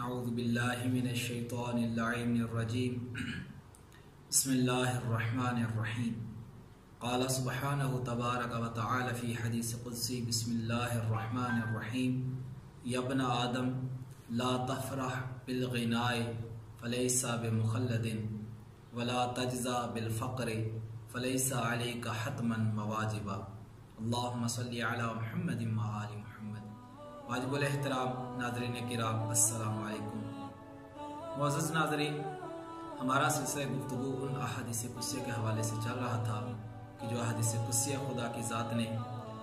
अऊज़ु बिल्लाहि मिनश शैतानिर रजीम। बिस्मिल्लाहिर्रहमानिर्रहीम। क़ाल सुब्हानहु तबारक व तआला फ़ी हदीस क़ुदसी बिस्मिल्लाहिर्रहमानिर्रहीम। या इब्न आदम ला तफ़रह बिल ग़िनाए फ़लैसा बिमुख़ल्लदिन वला तजज़ा बिल फ़क़्रि फ़लैसा अलैका हतमन मवाजिबा। अल्लाहुम्मा सल्लि अला मुहम्मदिन व आलि मुहम्मद। वाजिबुल एहतराम नाज़रीन किराम, अस्सलामु अलैकुम। मुअज़्ज़ज़ नाज़रीन, हमारा सिलसिला गुफ्तगू उन अहादीस कुदसिया के हवाले से चल रहा था कि जो अहादीस कुदसिया खुदा की ज़ात ने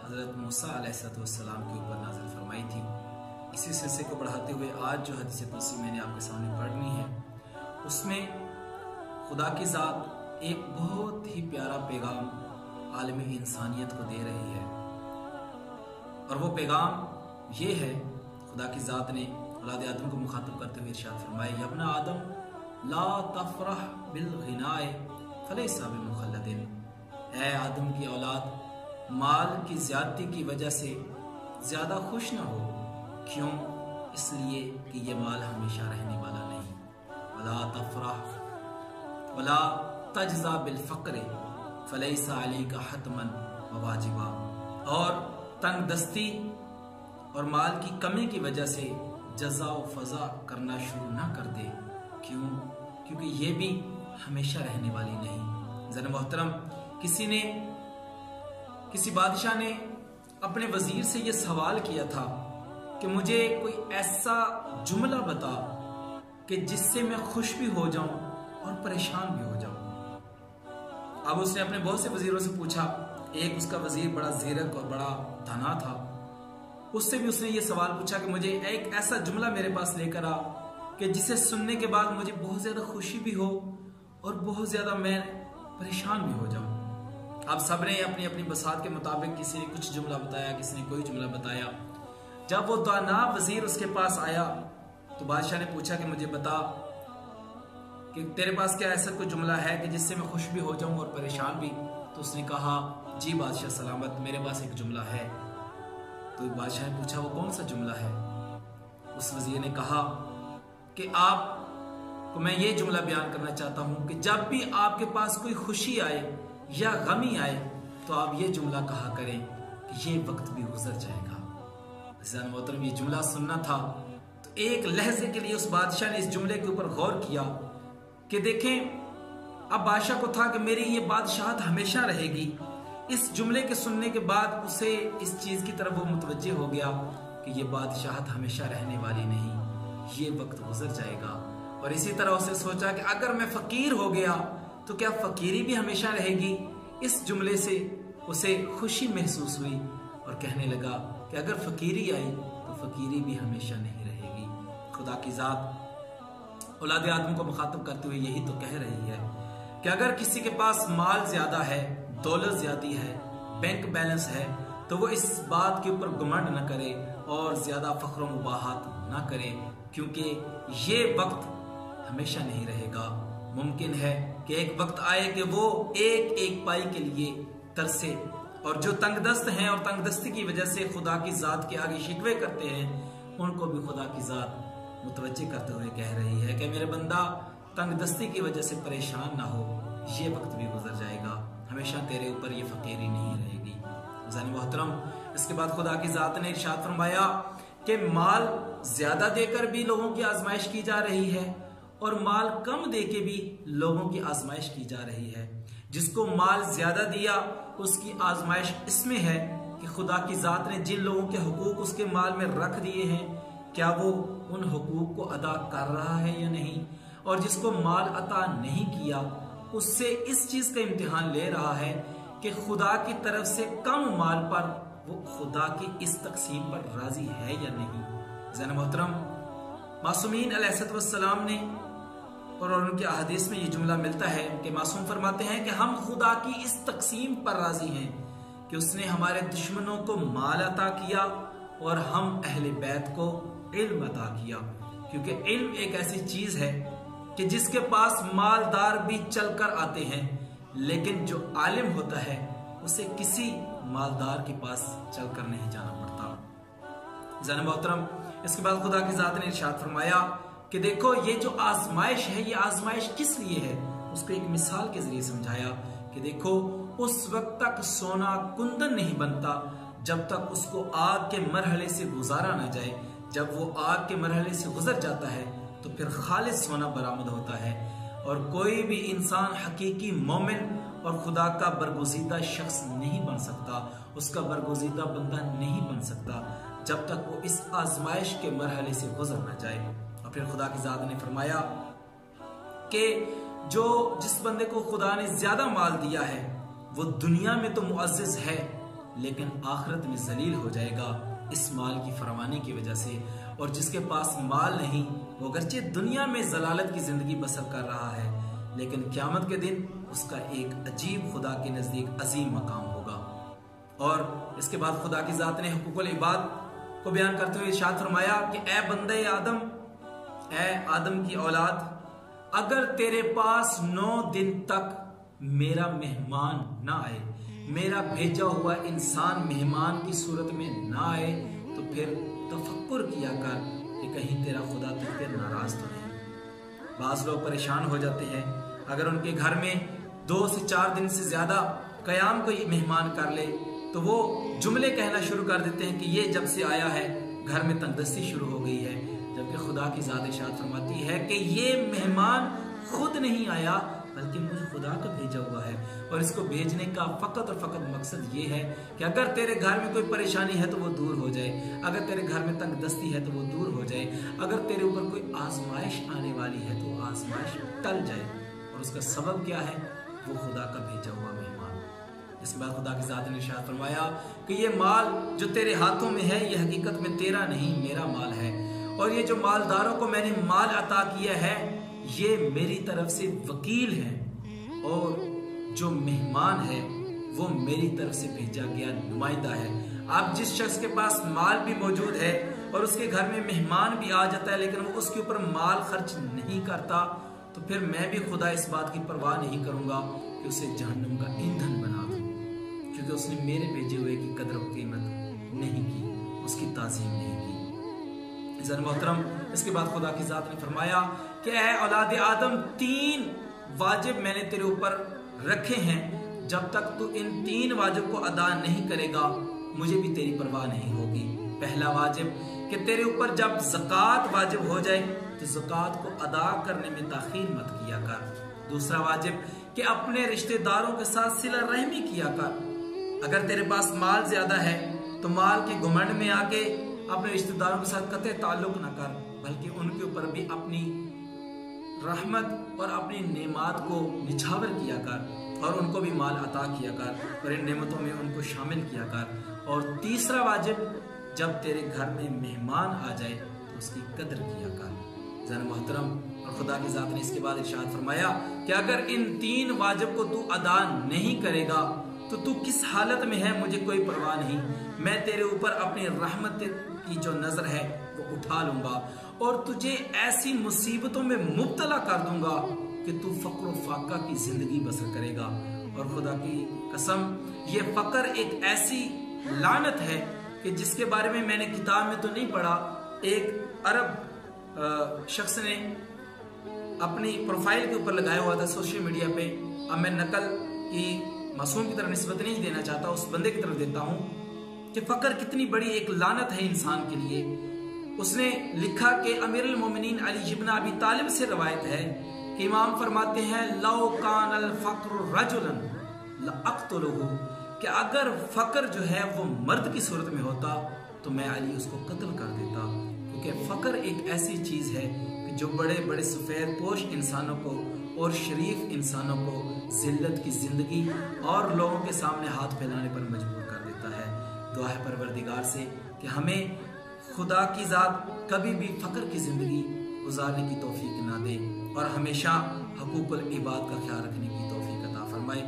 हज़रत मूसा अलैहिस्सलाम के ऊपर नाज़िल फरमाई थी। इसी सिलसिले को बढ़ाते हुए आज जो हदीस कुदसी मैंने आपके सामने पढ़नी है, उसमें खुदा की ज़ात एक बहुत ही प्यारा पैगाम आलम इंसानियत को दे रही है। और वो पैगाम ये है, खुदा की ज़ात ने औलाद आदम को मुखातब करते हुए इरशाद फरमाया, या इब्न आदम ला तफ़रह बिल ग़िनाए फ़लैसा बिमुख़ल्लदिन। ऐ आदम की औलाद, माल की ज़्यादती की वजह से ज़्यादा खुश ना हो। क्यों? इसलिए कि ये माल हमेशा रहने वाला नहीं। वला तफ़रह वला तजज़ा बिल फ़क़्रि फ़लैसा अलैका हतमन व वाजिबा। और तंग दस्ती और माल की कमी की वजह से जज़ा व फ़ज़ा करना शुरू ना कर दे। क्यों? क्योंकि ये भी हमेशा रहने वाली नहीं। ज़रा मोहतरम, किसी बादशाह ने अपने वजीर से ये सवाल किया था कि मुझे कोई ऐसा जुमला बता कि जिससे मैं खुश भी हो जाऊं और परेशान भी हो जाऊं। अब उसने अपने बहुत से वजीरों से पूछा। एक उसका वजीर बड़ा ज़ीरक और बड़ा धना था। उससे भी उसने ये सवाल पूछा कि मुझे एक ऐसा जुमला मेरे पास लेकर आ कि जिसे सुनने के बाद मुझे बहुत ज्यादा खुशी भी हो और बहुत ज्यादा मैं परेशान भी हो जाऊं। अब सबने अपनी अपनी बसात के मुताबिक, किसी ने कुछ जुमला बताया, किसी ने कोई जुमला बताया। जब वो दाना वजीर उसके पास आया तो बादशाह ने पूछा कि मुझे बता कि तेरे पास क्या ऐसा कोई जुमला है कि जिससे मैं खुश भी हो जाऊं और परेशान भी। तो उसने कहा, जी बादशाह सलामत, मेरे पास एक जुमला है। तो बादशाह ने पूछा, वो कौन सा जुमला है? उस वजीर ने कहा कि आपको मैं ये जुमला बयान करना चाहता हूं कि जब भी आपके पास कोई खुशी आए या गमी आए तो आप ये जुमला कहा करें कि ये वक्त भी गुजर जाएगा। ज़ान मोहतरम, ये जुमला सुनना था तो एक लहजे के लिए उस बादशाह ने इस जुमले के ऊपर गौर किया कि देखें, अब बादशाह को था कि मेरी ये बादशाहत हमेशा रहेगी। इस जुमले के सुनने के बाद उसे इस चीज की तरफ वो मुतवज्जे हो गया कि ये बादशाहत हमेशा रहने वाली नहीं, ये वक्त गुजर जाएगा। और इसी तरह उसे सोचा कि अगर मैं फकीर हो गया तो क्या फकीरी भी हमेशा रहेगी। इस जुमले से उसे खुशी महसूस हुई और कहने लगा कि अगर फकीरी आई तो फकीरी भी हमेशा नहीं रहेगी। खुदा की ज़ात औलाद आदम को मुखातब करते हुए यही तो कह रही है कि अगर किसी के पास माल ज्यादा है, दौलत ज्यादा है, बैंक बैलेंस है, तो वो इस बात के ऊपर घमंड न करे और ज्यादा फख्र मुबाहत न करे, क्योंकि ये वक्त हमेशा नहीं रहेगा। मुमकिन है कि एक वक्त आए कि वो एक एक पाई के लिए तरसे। और जो तंगदस्त हैं और तंगदस्ती की वजह से खुदा की ज़ात के आगे शिकवे करते हैं, उनको भी खुदा की ज़ात मुतवज्जे करते हुए कह रही है कि मेरे बंदा, तंगदस्ती की वजह से परेशान ना हो, ये वक्त भी गुजर जाएगा, हमेशा तेरे ऊपर ये फकीरी नहीं रहेगी। ज़ान मोहतरम, इसके बाद खुदा की ज़ात ने इरशाद फरमाया कि माल ज्यादा देकर भी लोगों की आजमाइश की जा रही है और माल कम देके भी लोगों की आजमाइश की जा रही है। जिसको माल ज्यादा दिया उसकी आजमाइश इसमें है कि खुदा की ज़ात ने जिन लोगों के हुकूक उसके माल में रख दिए हैं, क्या वो उन हुकूक को अदा कर रहा है या नहीं। और जिसको माल अता नहीं किया उससे इस चीज का इम्तिहान ले रहा है कि खुदा की तरफ से कम माल पर वो खुदा की इस तकसीम पर राजी है या नहीं। ज़ान मोहतरम, मासूमीन अलैहिस्सलाम ने और उनके अहादीस में ये जुमला मिलता है कि मासूम फरमाते हैं कि हम खुदा की इस तकसीम पर राजी हैं कि उसने हमारे दुश्मनों को माल अता किया और हम अहले बैत को इल्म अता किया। क्योंकि इल्म एक ऐसी चीज है कि जिसके पास मालदार भी चलकर आते हैं, लेकिन जो आलिम होता है उसे किसी मालदार के पास चलकर नहीं जाना पड़ता। ज़ान मोहतरम, इसके बाद खुदा की ज़ात ने इरशाद फरमाया कि देखो ये जो आजमाइश है, ये आजमाइश किस लिए है, उसको एक मिसाल के जरिए समझाया कि देखो उस वक्त तक सोना कुंदन नहीं बनता जब तक उसको आग के मरहले से गुजारा ना जाए। जब वो आग के मरहले से गुजर जाता है तो फिर खालिस सोना बरामद होता है। और कोई भी इंसान हकीकी मोमिन और खुदा का बरगुज़ीदा शख्स नहीं बन सकता, उसका बरगुज़ीदा बंदा नहीं बन सकता जब तक वो इस आजमाइश के मरहले से गुजर ना जाए। और फिर खुदा की ज़ात ने फरमाया कि जिस बंदे को खुदा ने ज्यादा माल दिया है वो दुनिया में तो मुअज़्ज़ज़ है लेकिन आखिरत में जलील हो जाएगा इस माल की फरमानी की वजह से। और जिसके पास माल नहीं, वो अगरचे दुनिया में जलालत की जिंदगी बसर कर रहा है लेकिन क़यामत के दिन उसका एक अजीब खुदा के नजदीक अजीम मकाम होगा। और इसके बाद खुदा की ज़ात ने हुकूकुल इबाद को बयान करते हुए इरशाद फरमाया कि ए बंदे आदम, ए आदम की औलाद, अगर तेरे पास 9 दिन तक मेरा मेहमान ना आए, मेरा भेजा हुआ इंसान मेहमान की सूरत में ना आए, तो फिर तफक्कुर किया कर कि कहीं तेरा खुदा तुझ पर नाराज तो नहीं। बाज लोग परेशान हो जाते हैं अगर उनके घर में 2 से 4 दिन से ज्यादा कयाम कोई मेहमान कर ले तो वो जुमले कहना शुरू कर देते हैं कि ये जब से आया है घर में तंगदस्ती शुरू हो गई है। जबकि खुदा की ज़ात इरशाद फरमाती है कि ये मेहमान खुद नहीं आया बल्कि मुझे खुदा का भेजा हुआ है। और इसको भेजने का फकत और फकत मकसद ये है कि अगर तेरे घर में कोई परेशानी है तो वो दूर हो जाए, अगर तेरे घर में तंगदस्ती है तो वो दूर हो जाए, अगर तेरे ऊपर कोई आजमाइश आने वाली है तो आजमाइश टल जाए। और उसका सबब क्या है? वो खुदा का भेजा हुआ मेहमान। इसके बाद खुदा की ज़ात ने इरशाद फरमाया कि ये माल जो तेरे हाथों में है ये हकीकत में तेरा नहीं, मेरा माल है। और ये जो मालदारों को मैंने माल अता किया है ये मेरी तरफ से वकील हैं, और जो मेहमान है वो मेरी तरफ से भेजा गया नुमाइंदा है। अब जिस शख्स के पास माल भी मौजूद है और उसके घर में मेहमान भी आ जाता है लेकिन वो उसके ऊपर माल खर्च नहीं करता, तो फिर मैं भी खुदा इस बात की परवाह नहीं करूंगा कि उसे जहन्नुम का ईंधन बना दूं, क्योंकि उसने मेरे भेजे हुए की कदर और कीमत नहीं की, उसकी ताज़ीम नहीं की। इज़्ज़त मोहतरम, इसके बाद खुदा की ज़ात ने फरमाया कि ऐ औलाद आदम, 3 वाजिब मैंने तेरे ऊपर रखे हैं, जब तक तू इन 3 वाजिब को अदा नहीं करेगा मुझे भी तेरी परवाह नहीं होगी। पहला वाजिब कि तेरे ऊपर जब ज़कात वाजिब हो जाए तो ज़कात को अदा करने में ताख़ीर मत किया कर। दूसरा वाजिब कि अपने रिश्तेदारों के साथ सिला रहमी किया कर। अगर तेरे पास माल ज्यादा है तो माल के घुमंड में आके अपने रिश्तेदारों के साथ कतई ताल्लुक न कर, बल्कि उनके ऊपर भी अपनी रहमत और अपनी नेमात को निछावर किया कर और उनको भी माल अता किया कर और इन नेमतों में उनको शामिल किया कर। और तीसरा वाजिब, जब तेरे घर में मेहमान आ जाए तो उसकी कदर किया कर। ज़रा मोहतरम, और खुदा की ज़ात ने इसके बाद इरशाद फरमाया कि अगर इन 3 वाजिब को तू अदा नहीं करेगा तो तू किस हालत में है मुझे कोई परवाह नहीं। मैं तेरे ऊपर अपनी रहमत की जो नजर है वो उठा लूंगा और तुझे ऐसी मुसीबतों में मुब्तला कर दूंगा कि तू फक्र फाका की जिंदगी बसर करेगा। और खुदा की कसम, ये फकर एक ऐसी लानत है कि जिसके बारे में मैंने किताब में तो नहीं पढ़ा। एक अरब शख्स ने अपनी प्रोफाइल के ऊपर लगाया हुआ था सोशल मीडिया पे। अब मैं नकल की मासूम की तरफ निस्बत नहीं देना चाहता, उस बंदे की तरफ देता हूं कि फकर कितनी बड़ी एक लानत है इंसान के लिए। उसने लिखा कि अमीरुल मोमिनीन अली इब्न अबी तालिब से रवायत है कि इमाम फरमाते हैं लौ कान अल फक्र रजुलन लअक्तुलुहु, कि अगर फकर जो है वो मर्द की सूरत में होता तो मैं अली उसको कत्ल कर देता। क्योंकि फकर एक ऐसी चीज है कि जो बड़े बड़े सफेद पोश इंसानों को और शरीफ इंसानों को जिल्लत की जिंदगी और लोगों के सामने हाथ फैलाने पर मजबूर कर देता है। दुआ है परवरदिगार से कि हमें खुदा की ज़ात कभी भी फकर की जिंदगी गुजारने की तौफीक ना दे और हमेशा हकूकुल इबाद का ख्याल रखने की तौफीक अता फरमाए।